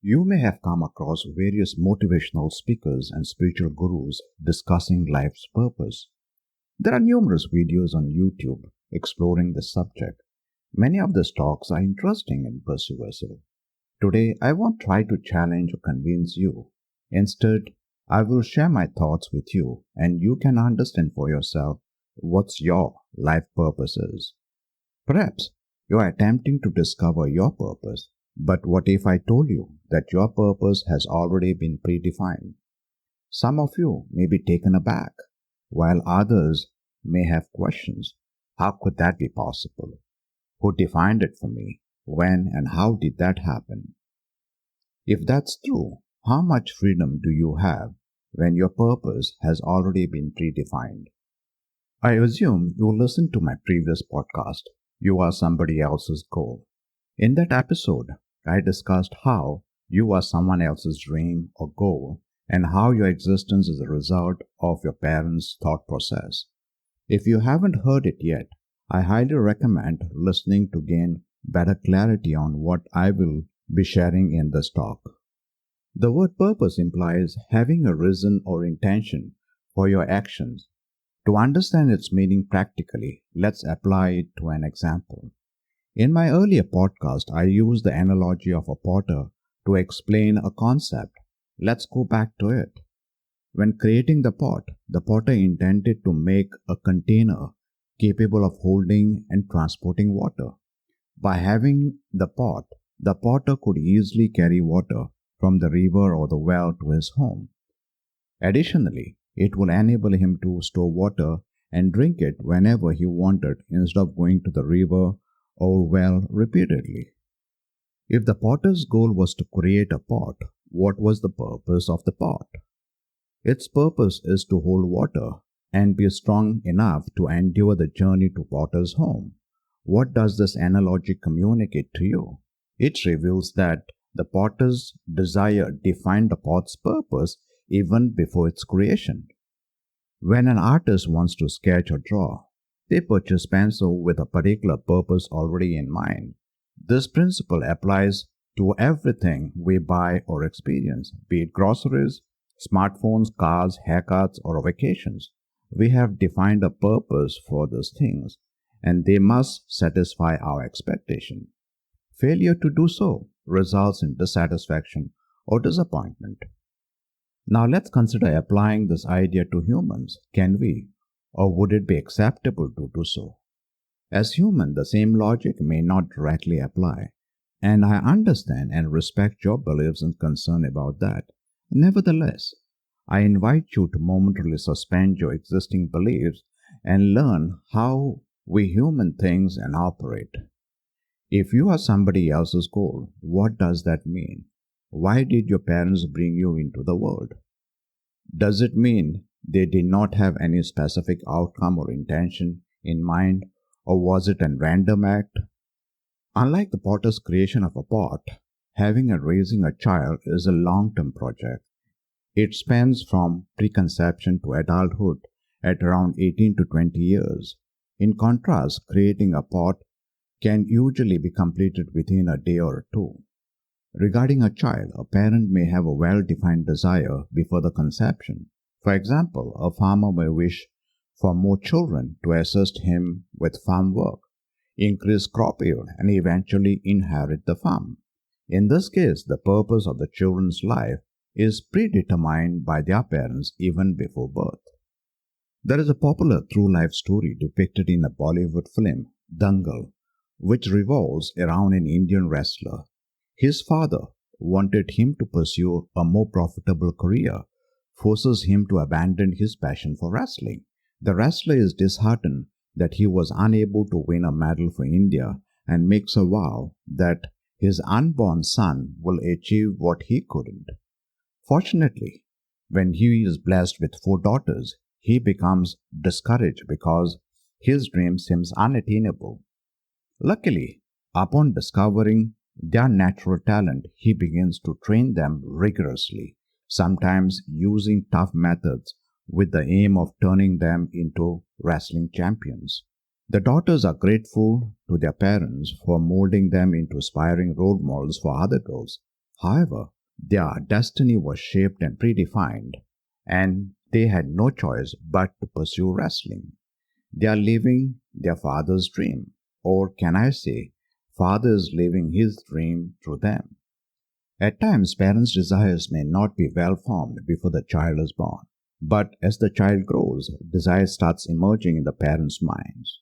You may have come across various motivational speakers and spiritual gurus discussing life's purpose. There are numerous videos on YouTube exploring this subject. Many of these talks are interesting and persuasive. Today, I won't try to challenge or convince you. Instead, I will share my thoughts with you and you can understand for yourself what's your life purpose is. Perhaps you are attempting to discover your purpose, but what if I told you that your purpose has already been predefined? Some of you may be taken aback, while others may have questions. How could that be possible? Who defined it for me? When and how did that happen? If that's true, how much freedom do you have when your purpose has already been predefined? I assume you listened to my previous podcast, You Are Somebody Else's Goal. In that episode, I discussed how you are someone else's dream or goal and how your existence is a result of your parents' thought process. If you haven't heard it yet, I highly recommend listening to gain better clarity on what I will be sharing in this talk. The word purpose implies having a reason or intention for your actions. To understand its meaning practically, let's apply it to an example. In my earlier podcast, I used the analogy of a potter to explain a concept. Let's go back to it. When creating the pot, the potter intended to make a container capable of holding and transporting water. By having the pot, the potter could easily carry water from the river or the well to his home. Additionally, it will enable him to store water and drink it whenever he wanted instead of going to the river or well repeatedly. If the potter's goal was to create a pot, what was the purpose of the pot? Its purpose is to hold water and be strong enough to endure the journey to potter's home. What does this analogy communicate to you? It reveals that the potter's desire defined the pot's purpose even before its creation. When an artist wants to sketch or draw, they purchase pencil with a particular purpose already in mind. This principle applies to everything we buy or experience, be it groceries, smartphones, cars, haircuts, or vacations. We have defined a purpose for these things, and they must satisfy our expectation. Failure to do so results in dissatisfaction or disappointment. Now let's consider applying this idea to humans. Can we, or would it be acceptable to do so? As humans, the same logic may not directly apply, and I understand and respect your beliefs and concern about that. Nevertheless, I invite you to momentarily suspend your existing beliefs and learn how we human think and operate. If you are somebody else's goal, what does that mean? Why did your parents bring you into the world? Does it mean they did not have any specific outcome or intention in mind, or was it a random act? Unlike the potter's creation of a pot, having and raising a child is a long-term project. It spans from preconception to adulthood at around 18 to 20 years. In contrast, creating a pot can usually be completed within a day or two. Regarding a child, a parent may have a well-defined desire before the conception. For example, a farmer may wish for more children to assist him with farm work, increase crop yield, and eventually inherit the farm. In this case, the purpose of the children's life is predetermined by their parents even before birth. There is a popular true-life story depicted in a Bollywood film, Dangal, which revolves around an Indian wrestler. His father wanted him to pursue a more profitable career, forces him to abandon his passion for wrestling. The wrestler is disheartened that he was unable to win a medal for India and makes a vow that his unborn son will achieve what he couldn't. Fortunately, when he is blessed with 4 daughters, he becomes discouraged because his dream seems unattainable. Luckily, upon discovering their natural talent, he begins to train them rigorously, sometimes using tough methods with the aim of turning them into wrestling champions. The daughters are grateful to their parents for molding them into aspiring role models for other girls. However, their destiny was shaped and predefined, and they had no choice but to pursue wrestling. They are living their father's dream, or can I say, father is living his dream through them. At times, parents' desires may not be well formed before the child is born, but as the child grows, desire starts emerging in the parents' minds.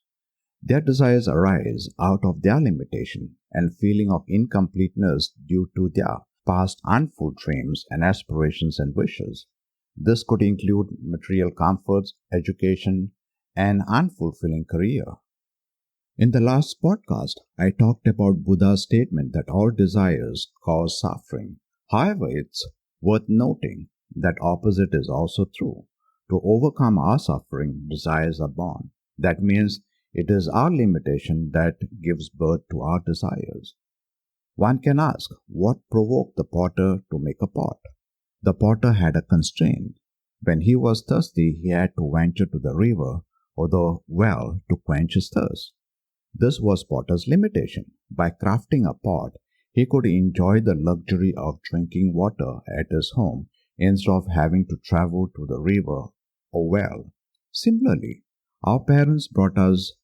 Their desires arise out of their limitation and feeling of incompleteness due to their past unfulfilled dreams and aspirations and wishes. This could include material comforts, education, and unfulfilling career. In the last podcast, I talked about Buddha's statement that all desires cause suffering. However, it's worth noting that opposite is also true. To overcome our suffering, desires are born. That means it is our limitation that gives birth to our desires. One can ask, what provoked the potter to make a pot? The potter had a constraint. When he was thirsty, he had to venture to the river or the well to quench his thirst. This was Potter's limitation. By crafting a pot, he could enjoy the luxury of drinking water at his home instead of having to travel to the river or well. Similarly, our parents brought us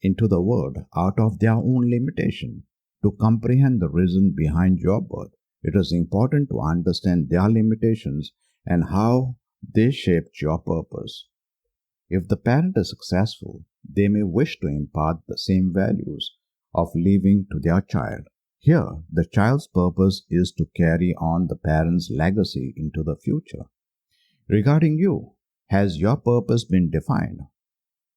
into the world out of their own limitation. To comprehend the reason behind your birth, it is important to understand their limitations and how they shaped your purpose. If the parent is successful, they may wish to impart the same values of living to their child. Here, the child's purpose is to carry on the parent's legacy into the future. Regarding you, has your purpose been defined?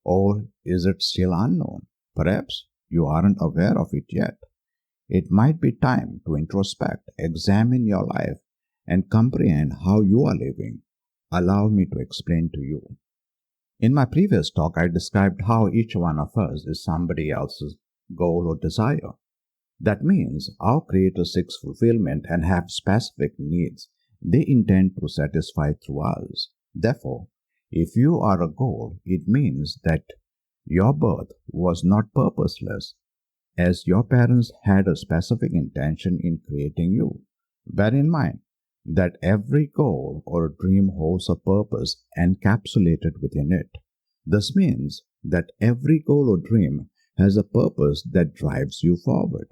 Or is it still unknown? Perhaps you aren't aware of it yet. It might be time to introspect, examine your life, and comprehend how you are living. Allow me to explain to you. In my previous talk, I described how each one of us is somebody else's goal or desire. That means our Creator seeks fulfillment and have specific needs they intend to satisfy through us. Therefore, if you are a goal, it means that your birth was not purposeless, as your parents had a specific intention in creating you. Bear in mind that every goal or dream holds a purpose encapsulated within it. This means that every goal or dream has a purpose that drives you forward.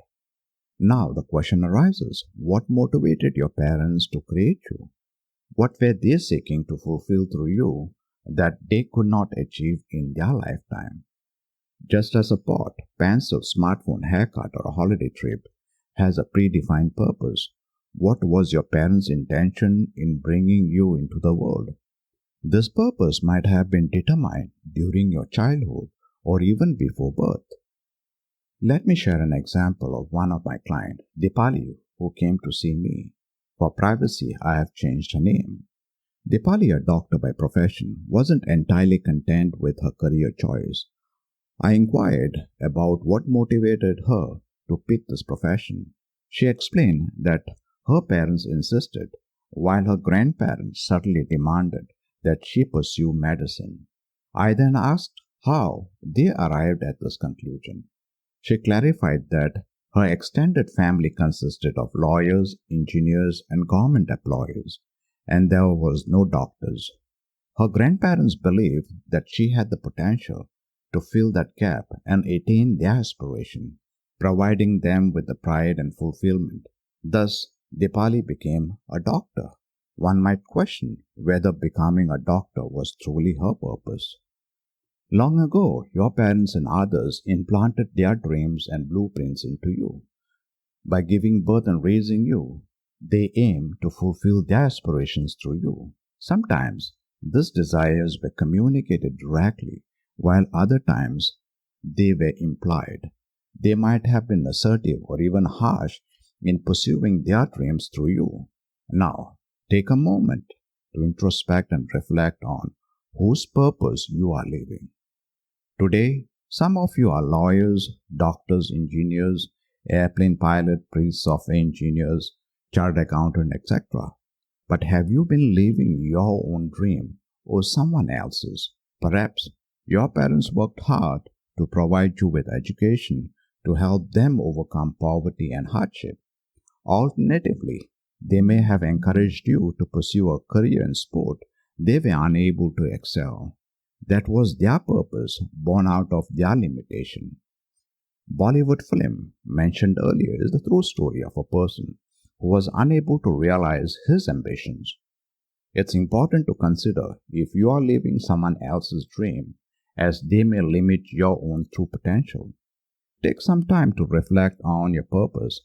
Now the question arises, what motivated your parents to create you? What were they seeking to fulfill through you that they could not achieve in their lifetime? Just as a pot, pencil, smartphone, haircut, or a holiday trip has a predefined purpose, what was your parents' intention in bringing you into the world? This purpose might have been determined during your childhood or even before birth. Let me share an example of one of my clients, Dipali, who came to see me. For privacy, I have changed her name. Dipali, a doctor by profession, wasn't entirely content with her career choice. I inquired about what motivated her to pick this profession. She explained that her parents insisted, while her grandparents subtly demanded that she pursue medicine. I then asked how they arrived at this conclusion. She clarified that her extended family consisted of lawyers, engineers, and government employees, and there was no doctors. Her grandparents believed that she had the potential to fill that gap and attain their aspiration, providing them with the pride and fulfillment. Thus, Dipali became a doctor. One might question whether becoming a doctor was truly her purpose. Long ago, your parents and others implanted their dreams and blueprints into you. By giving birth and raising you, they aim to fulfill their aspirations through you. Sometimes, these desires were communicated directly, while other times they were implied. They might have been assertive or even harsh in pursuing their dreams through you. Now, take a moment to introspect and reflect on whose purpose you are living. Today, some of you are lawyers, doctors, engineers, airplane pilot, priests of engineers, chartered accountant, etc. But have you been living your own dream or someone else's? Perhaps your parents worked hard to provide you with education to help them overcome poverty and hardship. Alternatively, They may have encouraged you to pursue a career in sport they were unable to excel. That was their purpose, born out of their limitation. Bollywood film, mentioned earlier, is the true story of a person who was unable to realize his ambitions. It's important to consider if you are living someone else's dream, as they may limit your own true potential. Take some time to reflect on your purpose,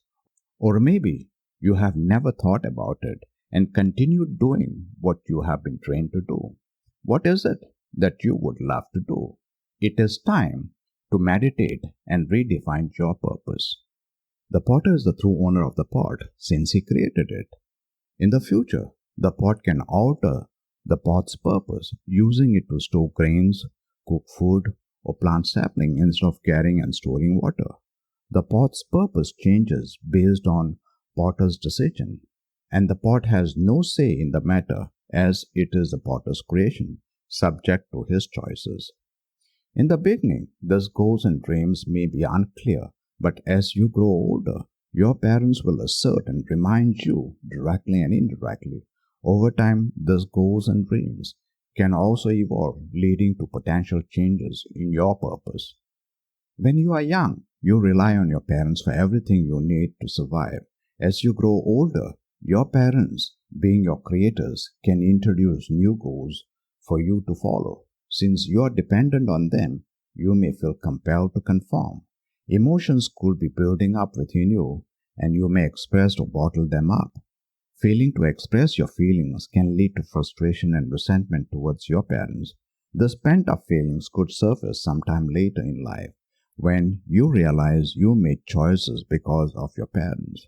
or maybe you have never thought about it and continue doing what you have been trained to do. What is it that you would love to do? It is time to meditate and redefine your purpose. The potter is the true owner of the pot since he created it. In the future, the pot can alter the pot's purpose, using it to store grains, cook food, or plant sapling instead of carrying and storing water. The pot's purpose changes based on potter's decision, and the pot has no say in the matter as it is the potter's creation, subject to his choices. In the beginning, these goals and dreams may be unclear, but as you grow older, your parents will assert and remind you directly and indirectly. Over time, these goals and dreams can also evolve, leading to potential changes in your purpose. When you are young, you rely on your parents for everything you need to survive. As you grow older, your parents, being your creators, can introduce new goals for you to follow. Since you are dependent on them, you may feel compelled to conform. Emotions could be building up within you, and you may express or bottle them up. Failing to express your feelings can lead to frustration and resentment towards your parents. The pent-up feelings could surface sometime later in life when you realize you made choices because of your parents.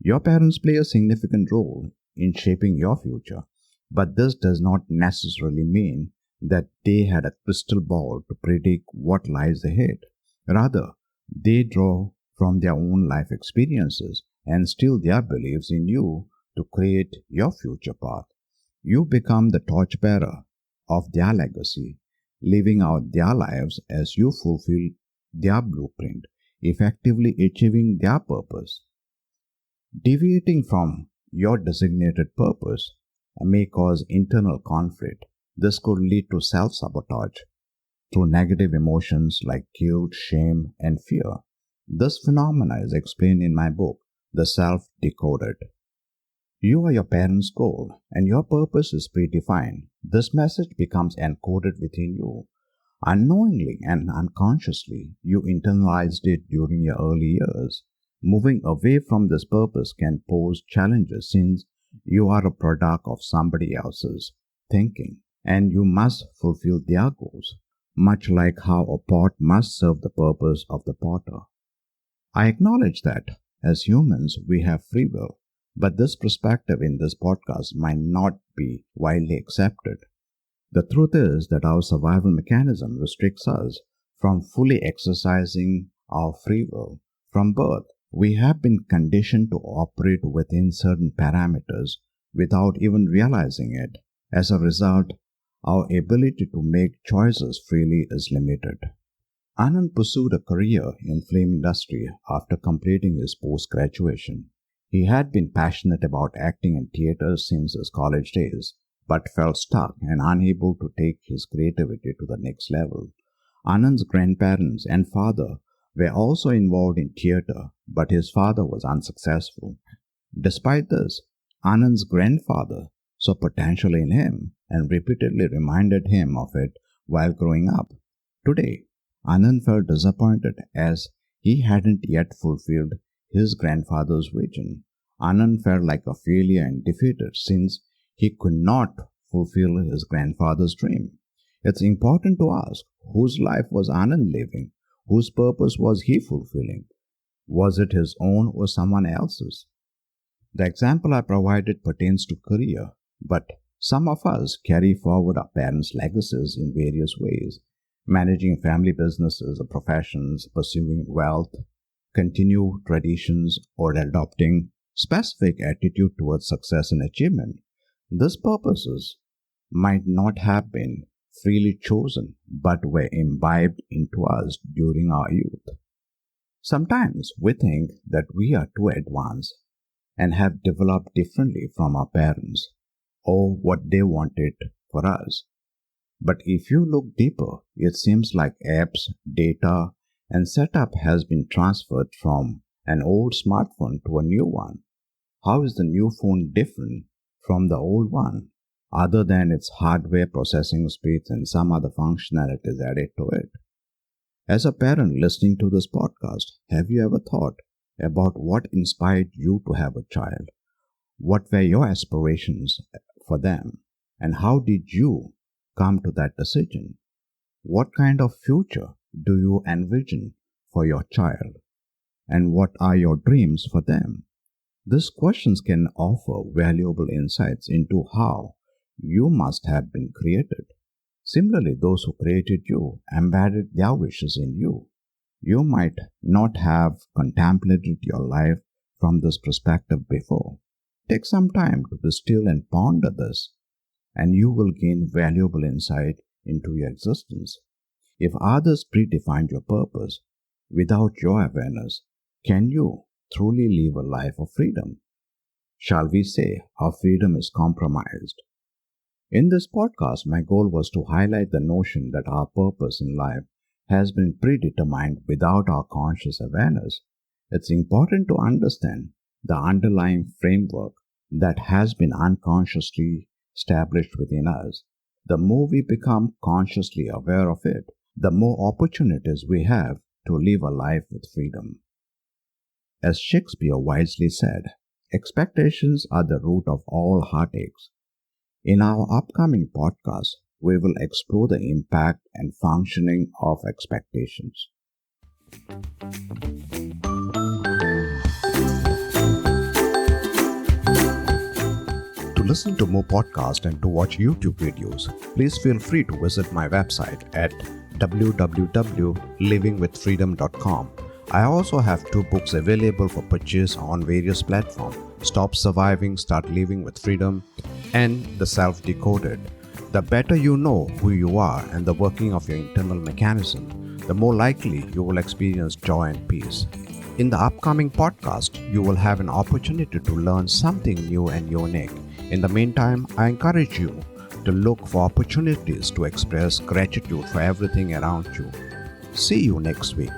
Your parents play a significant role in shaping your future, but this does not necessarily mean that they had a crystal ball to predict what lies ahead. Rather, they draw from their own life experiences and instill their beliefs in you to create your future path. You become the torchbearer of their legacy, living out their lives as you fulfill their blueprint, effectively achieving their purpose. Deviating from your designated purpose may cause internal conflict. This could lead to self-sabotage through negative emotions like guilt, shame, and fear. This phenomena is explained in my book, The Self Decoded. You are your parents' goal, and your purpose is predefined. This message becomes encoded within you. Unknowingly and unconsciously, you internalized it during your early years. Moving away from this purpose can pose challenges since you are a product of somebody else's thinking, and you must fulfill their goals, much like how a pot must serve the purpose of the potter. I acknowledge that, as humans, we have free will, but this perspective in this podcast might not be widely accepted. The truth is that our survival mechanism restricts us from fully exercising our free will. From birth, we have been conditioned to operate within certain parameters without even realizing it. As a result, our ability to make choices freely is limited. Anand pursued a career in film industry after completing his post-graduation. He had been passionate about acting in theater since his college days, but felt stuck and unable to take his creativity to the next level. Anand's grandparents and father were also involved in theater, but his father was unsuccessful. Despite this, Anand's grandfather saw potential in him and repeatedly reminded him of it while growing up. Today, Anand felt disappointed as he hadn't yet fulfilled his grandfather's vision. Anand felt like a failure and defeated since he could not fulfill his grandfather's dream. It's important to ask, whose life was Anand living? Whose purpose was he fulfilling? Was it his own or someone else's? The example I provided pertains to career, but some of us carry forward our parents' legacies in various ways, managing family businesses or professions, pursuing wealth, continue traditions, or adopting specific attitude towards success and achievement. These purposes might not have been freely chosen, but were imbibed into us during our youth. Sometimes we think that we are too advanced and have developed differently from our parents or what they wanted for us. But if you look deeper, it seems like apps, data, and setup has been transferred from an old smartphone to a new one. How is the new phone different from the old one, other than its hardware processing speeds and some other functionalities added to it? As a parent listening to this podcast, have you ever thought about what inspired you to have a child? What were your aspirations for them? And how did you come to that decision? What kind of future do you envision for your child? And what are your dreams for them? These questions can offer valuable insights into how you must have been created. Similarly, those who created you embedded their wishes in you. You might not have contemplated your life from this perspective before. Take some time to be still and ponder this, and you will gain valuable insight into your existence. If others predefined your purpose without your awareness, can you truly live a life of freedom? Shall we say our freedom is compromised? In this podcast, my goal was to highlight the notion that our purpose in life has been predetermined without our conscious awareness. It's important to understand the underlying framework that has been unconsciously established within us. The more we become consciously aware of it, the more opportunities we have to live a life with freedom. As Shakespeare wisely said, expectations are the root of all heartaches. In our upcoming podcast, we will explore the impact and functioning of expectations. To listen to more podcasts and to watch YouTube videos, please feel free to visit my website at www.livingwithfreedom.com. I also have 2 books available for purchase on various platforms: Stop Surviving, Start Living with Freedom, and The Self-Decoded. The better you know who you are and the working of your internal mechanism, the more likely you will experience joy and peace. In the upcoming podcast, you will have an opportunity to learn something new and unique. In the meantime, I encourage you to look for opportunities to express gratitude for everything around you. See you next week.